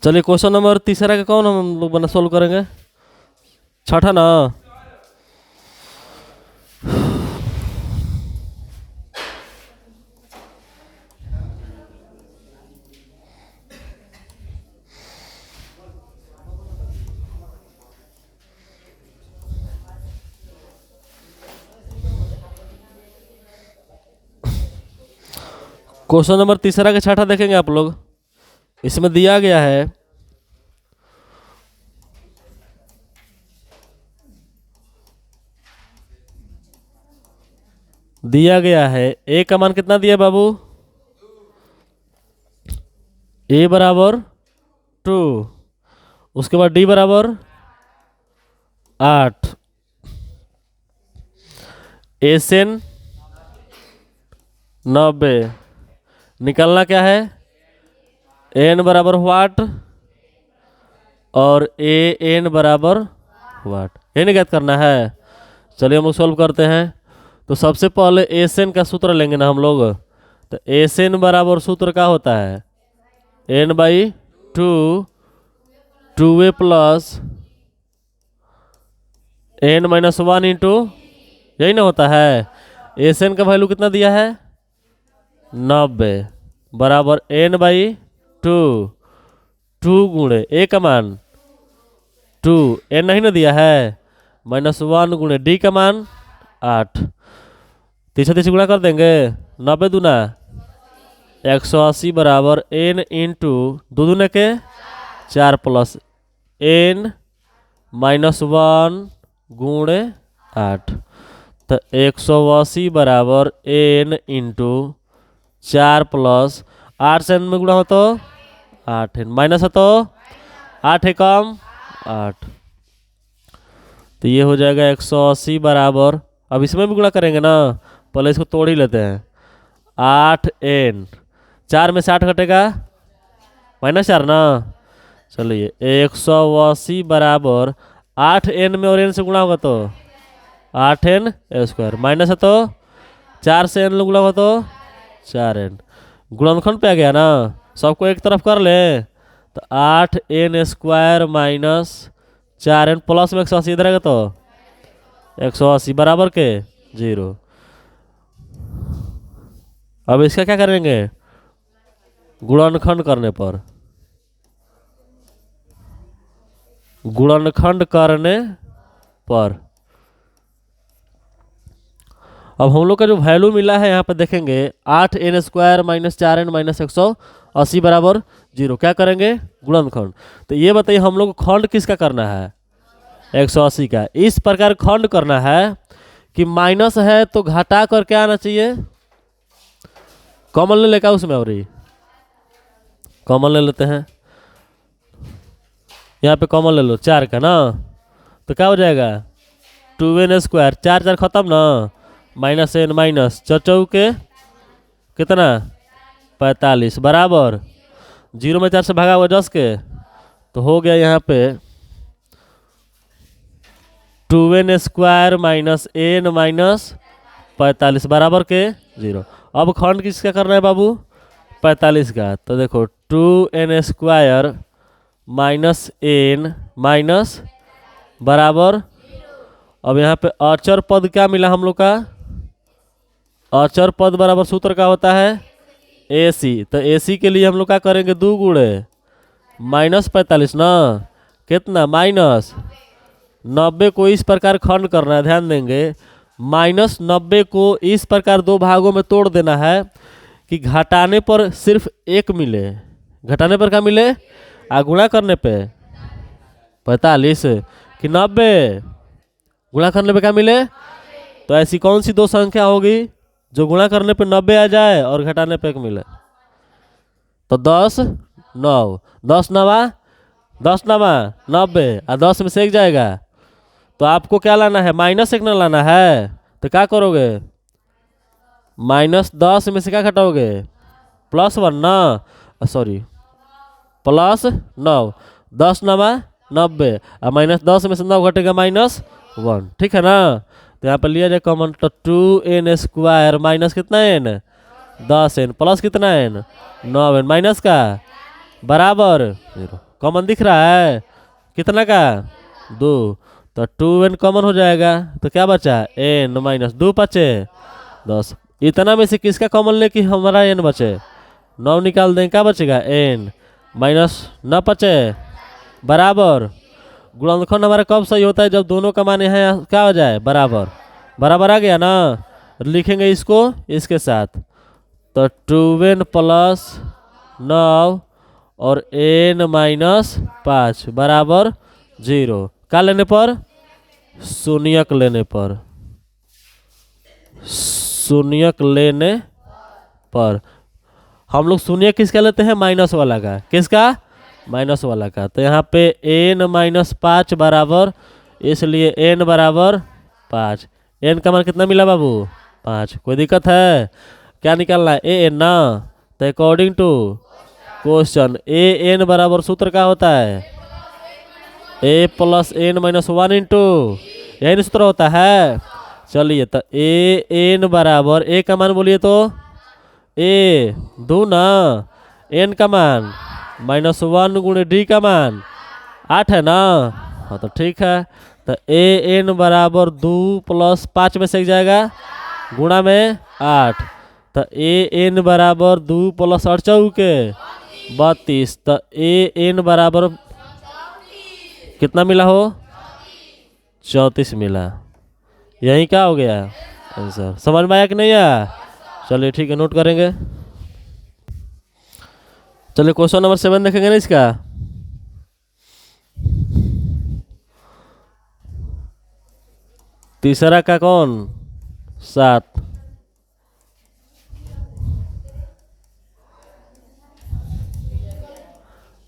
चलिए question number तीसरा का कौन हम लोग बना सोल्व करेंगे? छठा ना। क्वेश्चन नंबर तीसरा का छठा देखेंगे आप लोग। इसमें दिया गया है ए का मान कितना दिया बाबू? ए बराबर 2, उसके बाद डी बराबर 8, एसएन 90, निकलना क्या है? एन बराबर वाट और ए एन बराबर वाट, ये निकात करना है। चलिए हम लोग सॉल्व करते हैं। तो सबसे पहले एस एन का सूत्र लेंगे ना हम लोग। तो एस एन बराबर सूत्र क्या होता है? N by 2 a plus n minus 1 into, यही ना होता है। एस एन का वैल्यू कितना दिया है? 90 बराबर एन बाई 2 गुणे ए का मान 2, एन नहीं ना दिया है, -1 गुणे डी का मान 8, तीसरा तीसरी गुणा कर देंगे। 90 दूना 180 बराबर एन इंटू 2 दूने के 4 प्लस एन -1 गुणे 8, तो 180 बराबर एन इंटू 4 प्लस 8 से एन में गुणा हो तो 8 एन, माइनस है तो 8 है कम 8, तो ये हो जाएगा 180 बराबर, अब इसमें भी गुणा करेंगे ना, पहले इसको तोड़ ही लेते हैं। 8 एन, 4 में से 8 घटेगा -4 ना। चलिए 180 बराबर 8 एन में और एन से गुणा होगा तो 8 एन स्क्वायर, माइनस है तो 4 से एन गुणा होगा तो 4 एन, गुणनखंड पे आ गया ना, सबको एक तरफ कर ले। तो 8 n square minus 4 n plus में 180 इधर आएगा तो 180 बराबर के 0। अब इसका क्या करेंगे? गुणनखंड करने पर, गुणनखंड करने पर अब हम लोग का जो वैल्यू मिला है यहाँ पे देखेंगे 8 n square minus 4 n minus 180 बराबर 0। क्या करेंगे? गुणनखंड। तो ये बताइए हम लोग को खंड किसका करना है? 180 का। इस प्रकार खंड करना है कि माइनस है तो घटा कर क्या आना चाहिए? कॉमन ले लेगा उसमें, और कॉमन ले लेते हैं, यहाँ पे कॉमन ले लो 4 का ना, तो क्या हो जाएगा? 2 एन स्क्वायर, 4 4 खत्म ना, माइनस एन माइनस 4 चौके कितना 45 बराबर 0 में 4 से भागा हुआ 10 के, तो हो गया यहाँ पे 2 n square minus n minus 45 बराबर के 0। अब खंड किसका करना है बाबू? 45 का। तो देखो 2 n square minus n minus बराबर, अब यहाँ पे अचर पद क्या मिला हम लोग का? अचर पद बराबर सूत्र का होता है AC। तो AC के लिए हम लोग क्या करेंगे? 2 गुणे -45 ना, कितना -90 को इस प्रकार खंड करना है, ध्यान देंगे। -90 को इस प्रकार 2 भागों में तोड़ देना है कि घटाने पर सिर्फ 1 मिले, घटाने पर क्या मिले? गुणा करने पे 45 कि 90, गुणा करने पे क्या मिले? तो ऐसी कौन सी 2 संख्या होगी जो गुणा करने पे 90 आ जाए और घटाने पे 1 मिले? तो 10 9, 10 नवा 90 और 10 में से 1 जाएगा, तो आपको क्या लाना है? -1 ना लाना है। तो क्या करोगे? -10 में से क्या घटाओगे? +1 ना, सॉरी +9, 10 नवा 90 और -10 में से 9 घटेगा -1, ठीक है ना। तो यहाँ पर लिया जाए कॉमन, तो 2 एन स्क्वायर माइनस कितना एन 10 एन प्लस कितना एन 9 एन माइनस का बराबर 0। कॉमन दिख रहा है कितना का 2, तो 2n कॉमन हो जाएगा, तो क्या बचा n माइनस 2 बचे 10। इतना में से किसका कॉमन ले कि हमारा n बचे, 9 निकाल दें, क्या बचेगा n माइनस 9 बचे बराबर। गुणनखंड हमारा कब सही होता है, जब दोनों का मान यहाँ क्या हो जाए बराबर, बराबर आ गया ना। लिखेंगे इसको इसके साथ, तो 2n प्लस 9 और n माइनस 5 बराबर 0। क्या लेने पर, शून्यक लेने पर, शून्यक लेने पर। हम लोग शून्य किसका लेते हैं, माइनस वाला का, किसका माइनस वाला का। तो यहाँ पे n माइनस 5 बराबर, इसलिए n बराबर 5। n का मान कितना मिला बाबू 5। कोई दिक्कत है, क्या निकालना है a n ना। तो according to question a n बराबर सूत्र क्या होता है, a plus n minus 1 into, यही सूत्र होता है। चलिए तो a n बराबर, a का मान बोलिए तो a 2 ना, n का मान माइनस 1 गुणे d का मान 8 है ना। हाँ तो ठीक है, तो a n बराबर 2 प्लस 5 में से एक जाएगा गुणा में 8, तो a n बराबर 2 प्लस 8 चौके 32, तो a n बराबर कितना मिला हो 34 मिला। यही क्या हो गया आंसर। समझ में आया कि नहीं आया, चलिए ठीक है नोट करेंगे। चलिए क्वेश्चन नंबर 7 देखेंगे ना इसका। तीसरा का कौन 7,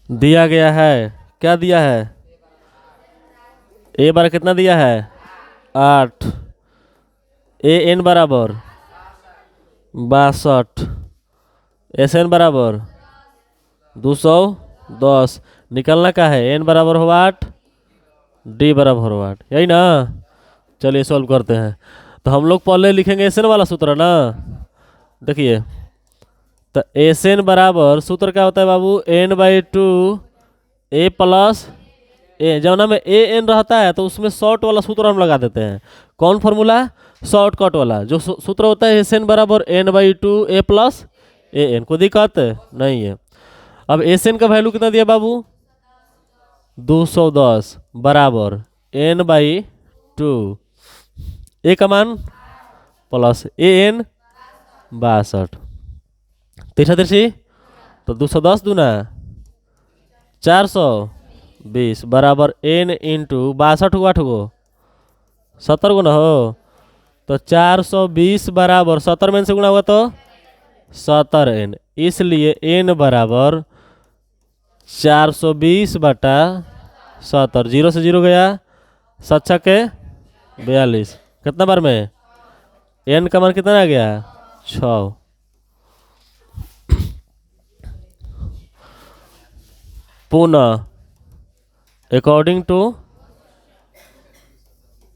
दिया गया है, क्या दिया है a बार कितना दिया है 8, a n बराबर 62, एस एन बराबर 210। निकलना का है n बराबर हो 8, d बराबर हो 8, यही ना। चलिए सॉल्व करते हैं। तो हम लोग पहले लिखेंगे एस एन वाला सूत्र ना। देखिए तो एस एन बराबर सूत्र क्या होता है बाबू, n/2 a प्लस ए, जब ना में ए एन रहता है तो उसमें शॉर्ट वाला सूत्र हम लगा देते हैं। कौन फॉर्मूला, शॉर्टकट वाला जो सूत्र होता है, एस एन बराबर n/2 a plus a N. कोई दिक्कत नहीं है। अब एस एन का वैल्यू कितना दिया बाबू 210 बराबर n/2, ए का मान प्लस ए एन 62, तीसरा तिरछी तो 210 दूना 420 बराबर n इंटू 62 को 8 गो 70 गो ना हो, तो 420 बराबर 70 में से गुणा हुआ तो 70n, इसलिए n बराबर 420 बटा 70, 0 से 0 गया 7 के 42, कितना बार में n का मान कितना आ गया 6। पुनः according to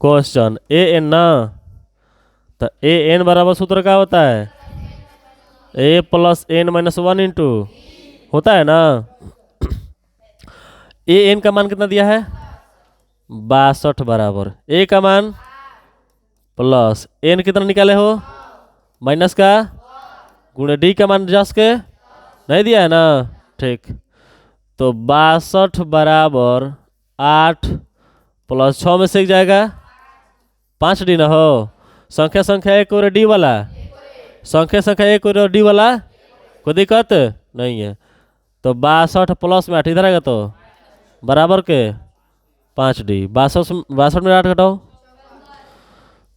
question a n ना, तो ए एन बराबर सूत्र क्या होता है a plus n minus 1 into, होता है ना। ए एन का मान कितना दिया है 62 बराबर ए का मान प्लस एन कितना निकाले हो माइनस का गुणे डी का मान जस के नहीं दिया है ना, ठीक। तो 62 बराबर 8 प्लस 6 में से एक जाएगा 5d ना हो, संख्या संख्या एक और डी वाला, संख्या संख्या एक और डी वाला, कोई दिक्कत नहीं है। तो 62 प्लस में 8 इधर आएगा तो बराबर के 5d, 62 में 8 घटाओ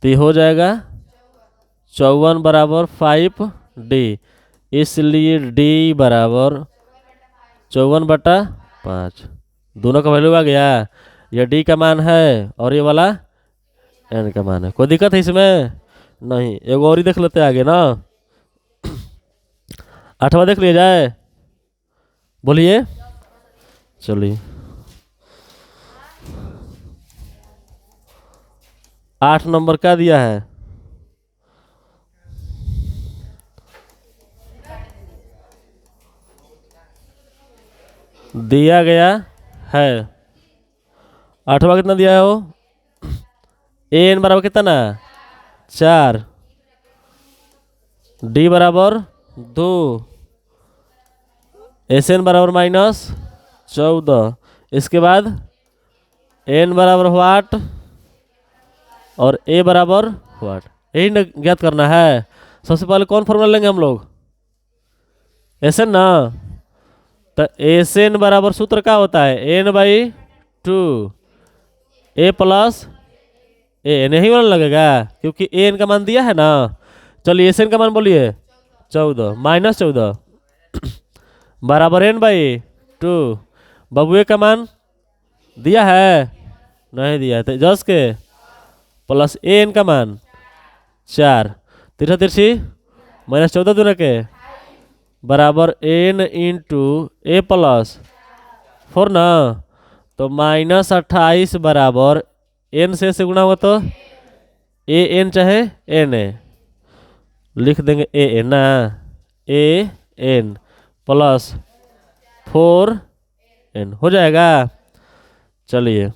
तो ये हो जाएगा 54 बराबर 5d, इसलिए d बराबर 54/5। दोनों का वैल्यू आ गया, ये डी का मान है और ये वाला एन का मान है। कोई दिक्कत है इसमें नहीं। एगो और ही देख लेते हैं आगे ना, 8वां देख लिया जाए, बोलिए। चलिए 8 नंबर क्या दिया है दिया गया है। आठवां कितना दिया है वो? ए एन बराबर कितना? 4। डी बराबर 2। एस एन बराबर -14। इसके बाद एन बराबर वाट और ए बराबर वाट, यही न ज्ञात करना है। सबसे पहले कौन फॉर्मूला लेंगे हम लोग? एस एन ना। तो एस एन बराबर सूत्र क्या होता है? n/2 A plus a N, यही वाला लगेगा क्योंकि ए एन का मान दिया है ना। चलिए एस एन का मान बोलिए 14 -14 बराबर n/2। बबुए का मान दिया है? नहीं दिया है, तो जस के प्लस ए एन का मान 4। तिरछा तिरछी -14 दूना के बराबर n इंटू ए प्लस 4 ना। तो -28 बराबर n से गुणा होगा तो ए एन चाहे एन ए, लिख देंगे ए एन ना। ए एन प्लस 4n हो जाएगा। चलिए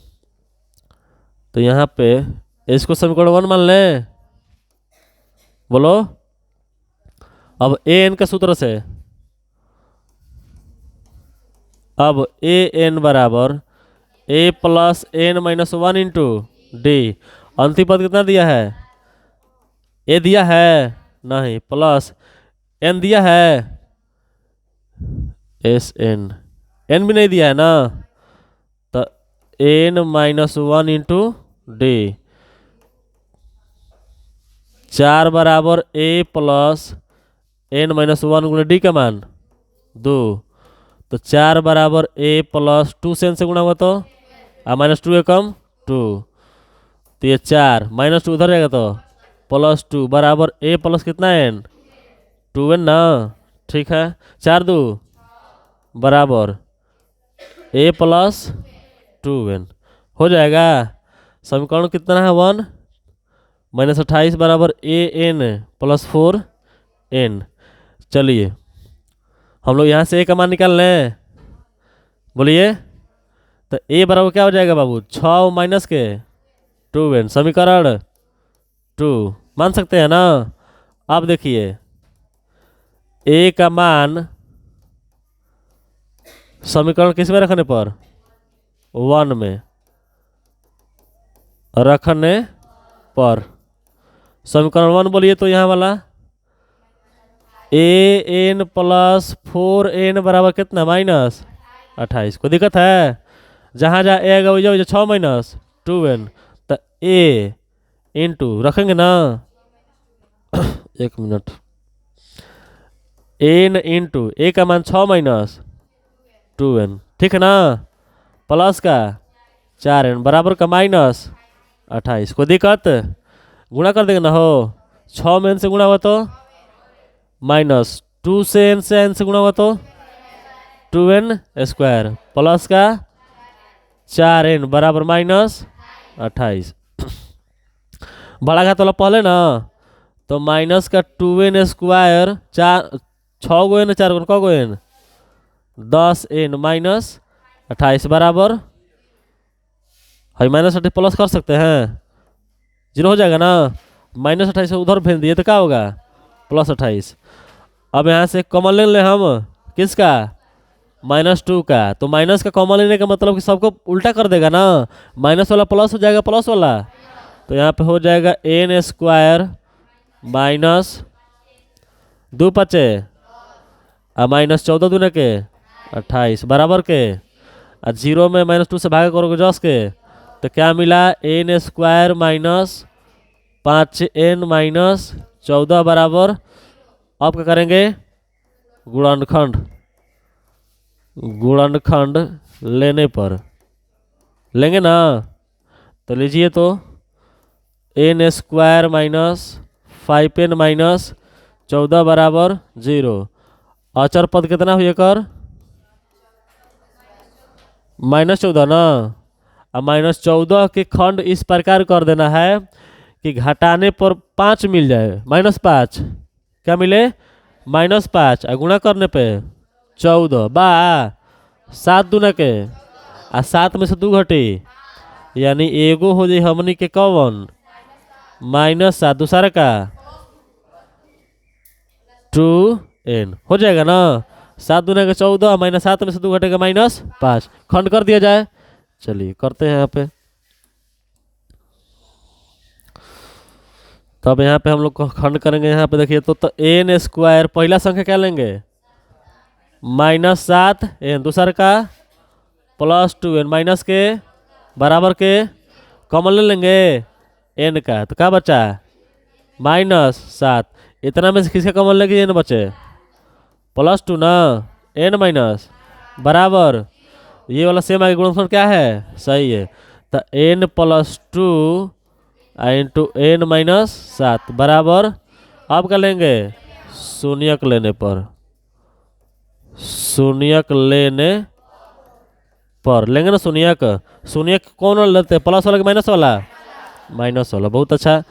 तो यहाँ पे इसको समीकरण 1 मान लें। बोलो अब ए एन के सूत्र से, अब ए एन बराबर ए प्लस एन -1 इंटू डी। अंतिम पद कितना दिया है? ए दिया है? नहीं। प्लस एन दिया है? एस एन, एन भी नहीं दिया है ना। तो एन -1 इंटू डी। 4 बराबर ए प्लस एन -1 गुणे डी का मान 2। तो 4 बराबर ए प्लस 2 से एन से गुणा हुआ तो -2 एकम 2। तो ये 4 -2 उधर रहेगा तो +2 बराबर ए प्लस कितना एन? 2n ना। ठीक है। 4 2 बराबर ए प्लस 2n हो जाएगा। समीकरण कितना है? 1 -28 बराबर ए एन प्लस 4n। चलिए हम लोग यहाँ से ए का मान निकाल लें। बोलिए तो ए बराबर क्या हो जाएगा बाबू? 6 माइनस के 2n। समीकरण 2 मान सकते हैं ना। अब देखिए ए का मान समीकरण किस में रखने पर? 1 में रखने पर। समीकरण 1 बोलिए तो यहाँ वाला ए एन प्लस 4n बराबर कितना? -28। कोई दिक्कत है? जहाँ जहाँ ए आएगा वही 6 - 2n। तो ए इंटू रखेंगे ना। 1 मिनट। एन इंटू ए का मान 6 - 2n, ठीक है ना। प्लस का 4n बराबर का -28। कोई दिक्कत? गुणा कर देंगे ना हो। 6 में n से गुणा हुआ तो -2 से n से गुणा हुआ तो 2n² प्लस का 4n बराबर -28। बड़ा घात वाला पहले ना। तो माइनस का 2n², 6 गो n 4 गो क गो n 10n -28 बराबर है -28 प्लस कर सकते हैं, 0 हो जाएगा ना। -28 उधर भेज दिए तो क्या होगा? +28। अब यहाँ से कॉमन ले लें हम किसका? -2 का। तो माइनस का कॉमन लेने का मतलब कि सबको उल्टा कर देगा ना। माइनस वाला प्लस हो जाएगा, प्लस वाला। तो यहाँ पे हो जाएगा n² -2 5 -14 दूने के 28 बराबर के 0 में -2 से भाग करोगे 10 के। तो क्या मिला? n² -5n -14 बराबर। अब क्या करेंगे? गुणनखंड लेने पर लेंगे ना। तो लीजिए तो n² -5n -14 बराबर 0। अचर पद कितना हुई कर? -14 ना। अब -14 के खंड इस प्रकार कर देना है कि घटाने पर 5 मिल जाए। -5 क्या मिले? -5 और गुणा करने पे 14 बा 7 दूना के आ 7 में से 2 घटी, यानी एगो हो जाए हमनी के कौन -7, दूसरा का 2n हो जाएगा ना। 7 दूना का 14, -7 में से 2 घटेगा -5, खंड कर दिया जाए। चलिए करते हैं यहाँ पे। तब यहाँ पे हम लोग को खंड करेंगे। यहाँ पे देखिए तो n² पहला संख्या क्या लेंगे -7n, दूसरा का +2n, माइनस के बराबर के कॉमन ले लेंगे n का, तो क्या बचा -7। इतना में से किसका कॉमन लेंगे n बचे +2 ना, n माइनस बराबर ये वाला सेम आगे गुणनफल क्या है सही है, तो n +2 इंटू n -7 बराबर, अब क्या लेंगे शून्यक लेने पर, शून्यक लेने पर लेंगे ना शून्यक। शून्यक कौन वाला लेते हैं, प्लस वाला कि माइनस वाला, माइनस वाला, बहुत अच्छा।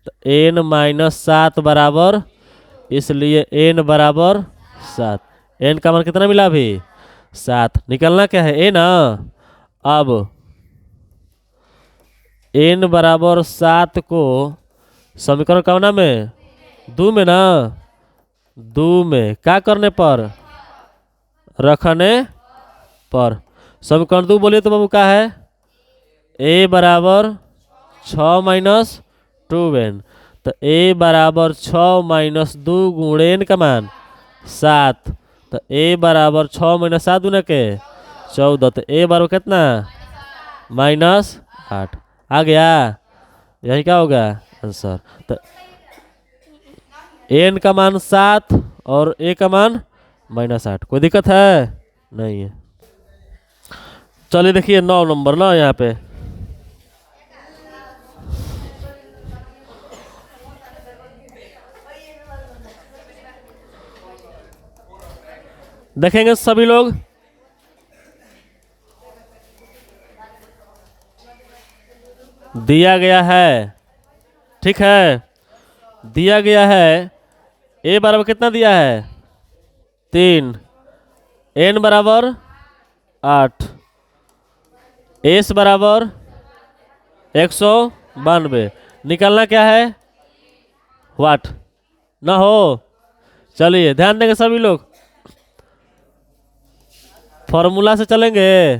तो n -7 बराबर, इसलिए n बराबर 7, n का मान कितना मिला अभी 7, निकलना क्या है a ना। अब n बराबर 7 को समीकरण कौना में 2 में ना, 2 में क्या करने पर रखने पर, समीकरण 2 बोलिए तो बाबू क्या है a बराबर 6 - 2n, तो a बराबर 6 - 2 गुणे n का मान 7, तो a बराबर 6 - 7 दूना के 14, तो a बराबर कितना -8 आ गया। यही क्या होगा आंसर। तो n का मान 7 और a का मान -8, कोई दिक्कत है नहीं है। चलिए देखिए 9 नंबर ना, यहाँ पे देखेंगे सभी लोग। दिया गया है, ठीक है, दिया गया है a बराबर कितना दिया है 3, n बराबर 8, s बराबर 192, निकालना क्या है वाट ना हो। चलिए ध्यान देंगे सभी लोग, फॉर्मूला से चलेंगे,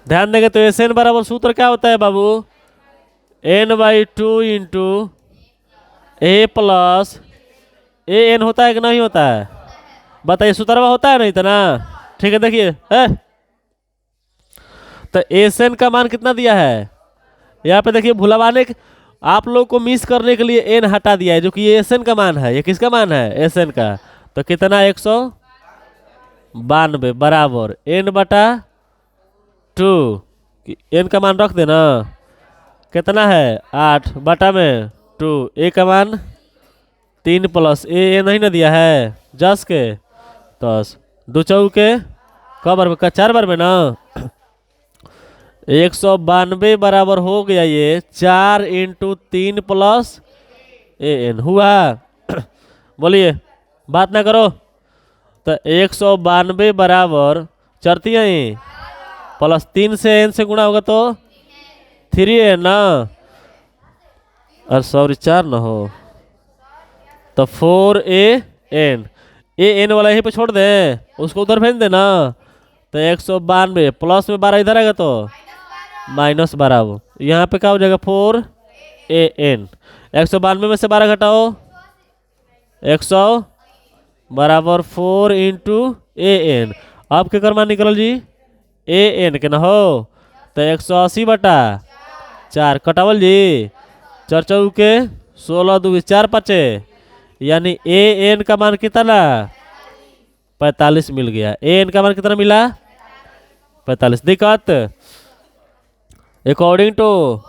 ध्यान देंगे। तो एस एन बराबर सूत्र क्या होता है बाबू, n/2 into a plus a n होता है कि नहीं होता है, बताइए सूत्रवा होता है नहीं इतना, ठीक है। देखिए तो एस एन का मान कितना दिया है यहाँ पे, देखिए भुलवाने आप लोग को मिस करने के लिए एन हटा दिया है, जो कि ये एस एन का मान है। ये किसका मान है एस एन का, तो कितना 192 बराबर n/2, n का मान रख देना, कितना है 8 बटा में 2, a का मान 3 प्लस ए नहीं ना दिया है 10 के 10, 2 चौके बार में 4 बार में ना 192 बराबर हो गया ये 4 इंटू 3 प्लस an हुआ। बोलिए बात ना करो। तो 192 बराबर चरती है प्लस 3 से n से गुणा होगा तो 3n ना, और सॉरी 4 ना हो तो 4an, an वाला यहीं पे छोड़ दे, उसको उधर भेज देना। तो 192 प्लस में 12 इधर आएगा तो -12, यहाँ पे क्या हो जाएगा 4an, 192 में से 12 घटाओ 100 बराबर 4 इंटू an, अब के मान निकल जी an के ना हो, तो 180 बटा 4 कटावल जी, 4 चौके 16 2 4 5, यानी an का मान कितना 45 मिल गया। an का मान कितना मिला 45। दिक्कत अकॉर्डिंग टू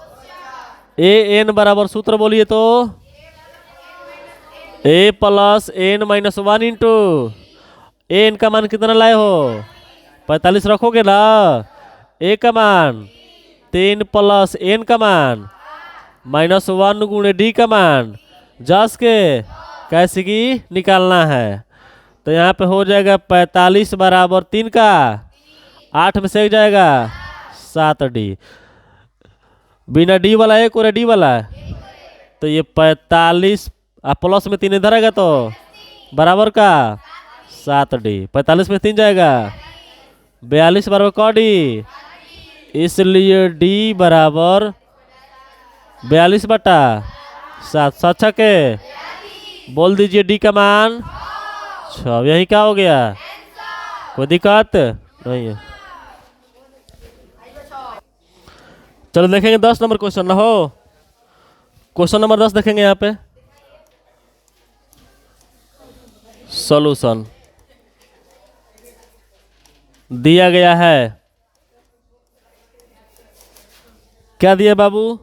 an बराबर सूत्र बोलिए तो a plus n -1 into an का मान कितना लाए हो 45 रखोगे ना, a का मान 3 प्लस n का मान -1 गुणे d का मान जस के कैसे की निकालना है। तो यहाँ पे हो जाएगा 45 बराबर 3 का, 8 में से एक जाएगा 7D। बिना डी वाला एक और डी वाला, तो ये 45 प्लस में 3 इधर आएगा तो बराबर का 7D। 45 में 3 जाएगा 42 बराबर का डी, इसलिए डी बराबर 42/7। 7 छके बोल दीजिए डी का मान 6। यही क्या हो गया, कोई दिक्कत नहीं है। चलो देखेंगे 10 नंबर क्वेश्चन ना हो। क्वेश्चन नंबर 10 देखेंगे यहाँ पे सॉल्यूशन दिया गया है। क्या दिया बाबू,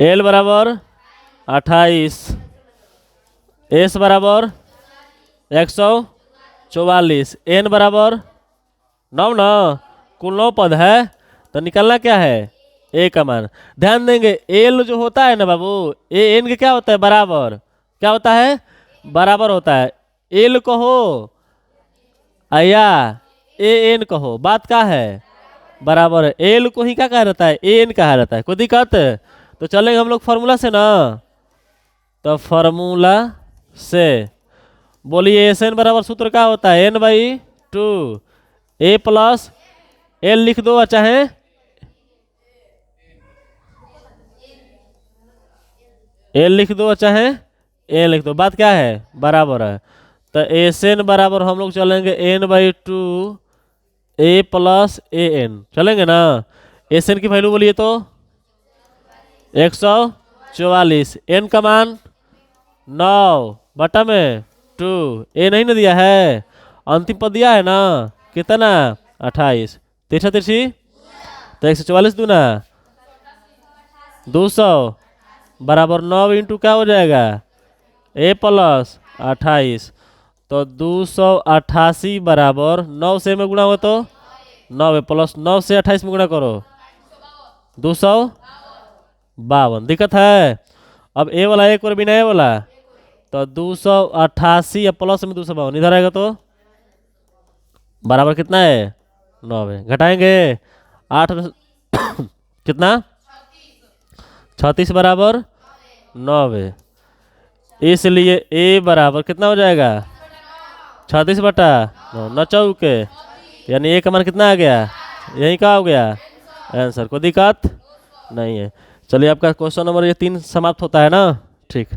L बराबर 28, S बराबर 144, N बराबर 9 ना, कुल 9 पद है, तो निकलना क्या है ए का मान। ध्यान देंगे एल जो होता है ना बाबू, ए एन के क्या होता है बराबर, क्या होता है बराबर होता है। एल कहो या ए एन कहो, बात क्या है बराबर है। एल को ही क्या कहा रहता है, ए एन कहा रहता है, कोई दिक्कत। तो चलेंगे हम लोग फार्मूला से ना, तो फार्मूला से बोलिए एस एन बराबर सूत्र क्या होता है n/2 a प्लस एल लिख दो, चाहे एल लिख दो चाहे ए लिख दो, बात क्या है बराबर है। तो एस एन बराबर हम लोग चलेंगे n/2 a plus a N, चलेंगे ना। एस एन की वैल्यू बोलिए तो 144, एन का मान 9/2, ए नहीं ना दिया है, अंतिम पद दिया है ना, कितना 28, तिरछा तिरछी तो 144 दूना 200 बराबर 9 इंटू क्या हो जाएगा ए प्लस 28, तो 288 बराबर 9 से में गुणा हो तो 9 प्लस 9 से 28 में गुणा करो 252। दिक्कत है। अब ए वाला एक और बिना ए वाला, तो 288 या प्लस में 252 इधर आएगा तो बराबर कितना है 9 है। घटाएंगे 8 में कितना 36 बराबर 9 है, इसलिए ए बराबर कितना हो जाएगा 36/9, 9 चौके, यानी ए का मान कितना आ गया, यही का हो गया आंसर, कोई दिक्कत नहीं है। चलिए आपका क्वेश्चन नंबर ये 3 समाप्त होता है ना, ठीक।